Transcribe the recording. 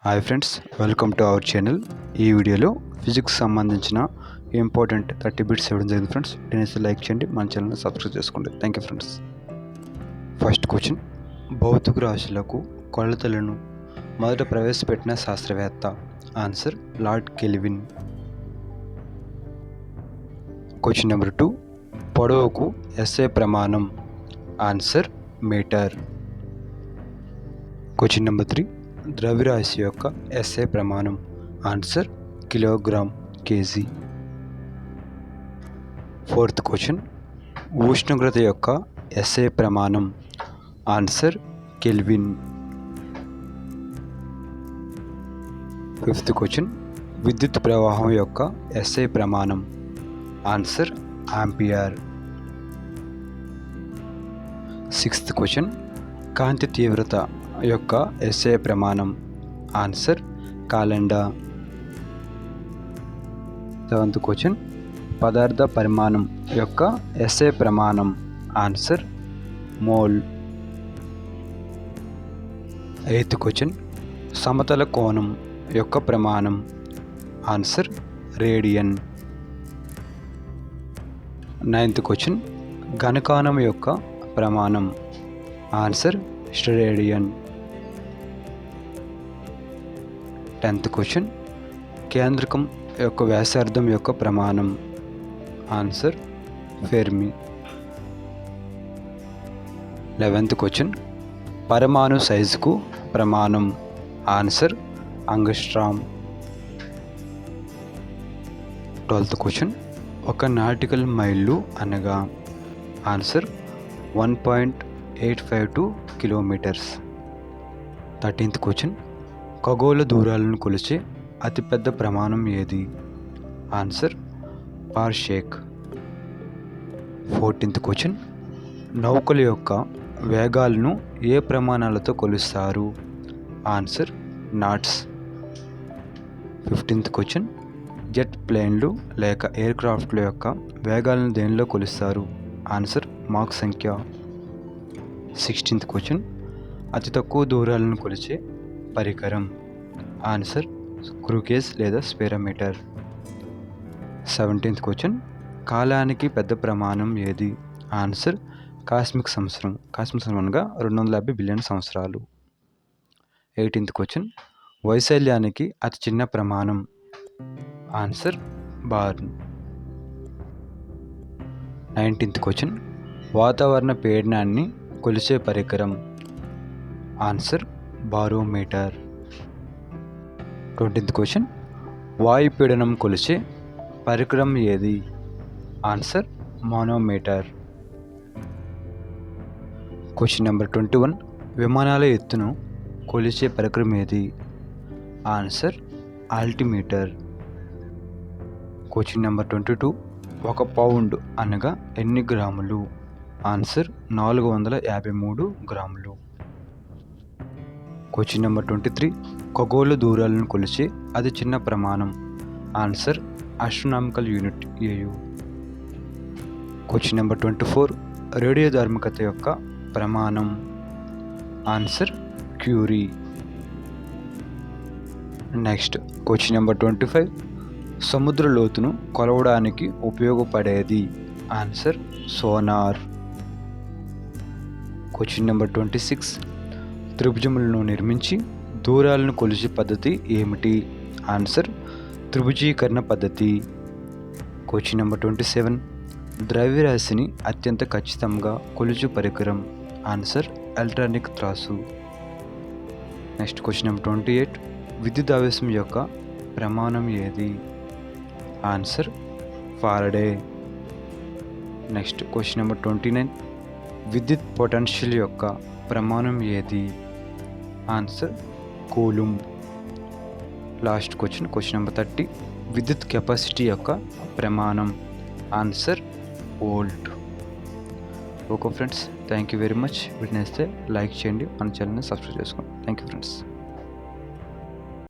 Hi friends, welcome to our channel. ఈ వీడియోలో physics సంబంధించిన ఇంపార్టెంట్ 30 బిట్స్ ఇవ్వడం జరిగింది ఫ్రెండ్స్. దీనిని లైక్ చేయండి, మన ఛానల్ని సబ్స్క్రైబ్ చేసుకోండి. Thank you friends. First question, భౌతిక రాశులకు కొలతలను మొదట ప్రవేశపెట్టిన శాస్త్రవేత్త? Answer lord kelvin. Question number 2, పొడవుకు ఎస్ఐ ప్రమాణం? Answer metre. క్వశ్చన్ నెంబర్ 3, ద్రవ్యరాశి యొక్క ఎస్ఐ ప్రమాణం? Answer kilogram, KG. Fourth question, ఉష్ణోగ్రత యొక్క ఎస్ఐ ప్రమాణం? Answer kelvin. ఫిఫ్త్ క్వశ్చన్, విద్యుత్ ప్రవాహం యొక్క ఎస్ఐ ప్రమాణం? Answer ampere. సిక్స్త్ క్వశ్చన్, కాంతి తీవ్రత యొక్క ఎస్ఐ ప్రమాణం? ఆన్సర్ కాలెండా. సెవెంత్ క్వశ్చన్, పదార్థ పరిమాణం యొక్క ఎస్ఐ ప్రమాణం? Answer mole. ఎయిత్ క్వశ్చన్, సమతల కోణం యొక్క ప్రమాణం? Answer radian. నైన్త్ క్వశ్చన్, ఘనకోణం యొక్క ప్రమాణం? Answer steradian. 10th క్వశ్చన్, కేంద్రకం యొక్క వ్యాసార్థం యొక్క ప్రమాణం? Answer Fermi. 11th క్వశ్చన్, పరమాణు సైజుకు ప్రమాణం? Answer angstrom. 12th క్వశ్చన్, ఒక నాటికల్ మైళ్ళు అనగా? Answer 1.852 kilometres. 13th క్వశ్చన్, ఖగోళ దూరాలను కొలిచే అతిపెద్ద ప్రమాణం ఏది? ఆన్సర్ పార్షేక్. 14th క్వశ్చన్, నౌకల యొక్క వేగాలను ఏ ప్రమాణాలతో కొలుస్తారు? Answer knots. 15th question, jet ప్లేన్లు లేక ఎయిర్ క్రాఫ్ట్ల యొక్క వేగాలను దేనిలో కొలుస్తారు? ఆన్సర్ మాక్ సంఖ్య. 16th క్వశ్చన్, అతి తక్కువ దూరాలను కొలిచే పరికరం? ఆన్సర్ స్క్రూ కేజ్ లేదా స్పిరోమీటర్. 17th క్వశ్చన్, కాలానికి పెద్ద ప్రమాణం ఏది? ఆన్సర్ కాస్మిక్ సంవత్సరం. కాస్మిక్ సంవత్సరం అనగా 250 బిలియన్ సంవత్సరాలు. 18th క్వశ్చన్, వైశాల్యానికి అతి చిన్న ప్రమాణం? Answer born. 19th క్వశ్చన్, వాతావరణ పీడనాన్ని కొలిచే పరికరం? Answer barometer. 20th క్వశ్చన్, వాయు పీడనం కొలిచే పరికరం ఏది? Answer manometer. క్వశ్చన్ నెంబర్ 21, విమానాల ఎత్తును కొలిచే పరికరం ఏది? Answer altimeter. Question number 22, 1 pound అనగా ఎన్ని గ్రాములు? ఆన్సర్ 453 గ్రాములు. క్వశ్చన్ నెంబర్ 23, ఖగోళ దూరాలను కొలిచే అతి చిన్న ప్రమాణం? Answer astronomical unit AU. Question number 24, రేడియోధార్మికత యొక్క ప్రమాణం? Answer curie. Next question number 25, సముద్ర లోతును కొలవడానికి ఉపయోగపడేది? Answer sonar. క్వశ్చన్ నెంబర్ 26, త్రిభుజములను నిర్మించి దూరాలను కొలిచే పద్ధతి ఏమిటి? ఆన్సర్ త్రిభుజీకరణ పద్ధతి. క్వశ్చన్ నెంబర్ 27, ద్రవ్యరాశిని అత్యంత ఖచ్చితంగా కొలుచు పరికరం? ఆన్సర్ ఎలక్ట్రానిక్ త్రాసు. నెక్స్ట్ క్వశ్చన్ నెంబర్ 28, విద్యుదావేశం యొక్క ప్రమాణం ఏది? Answer Faraday. Next question number 29, విద్యుత్ పొటెన్షియల్ యొక్క ప్రమాణం ఏది? ఆన్సర్ కూలుమ్. లాస్ట్ క్వశ్చన్ నెంబర్ 30, విద్యుత్ కెపాసిటీ యొక్క ప్రమాణం? Answer volt. Okay friends, thank you very much. వీటిని లైక్ చేయండి, మన ఛానల్ని సబ్స్క్రైబ్ చేసుకోండి. Thank you friends.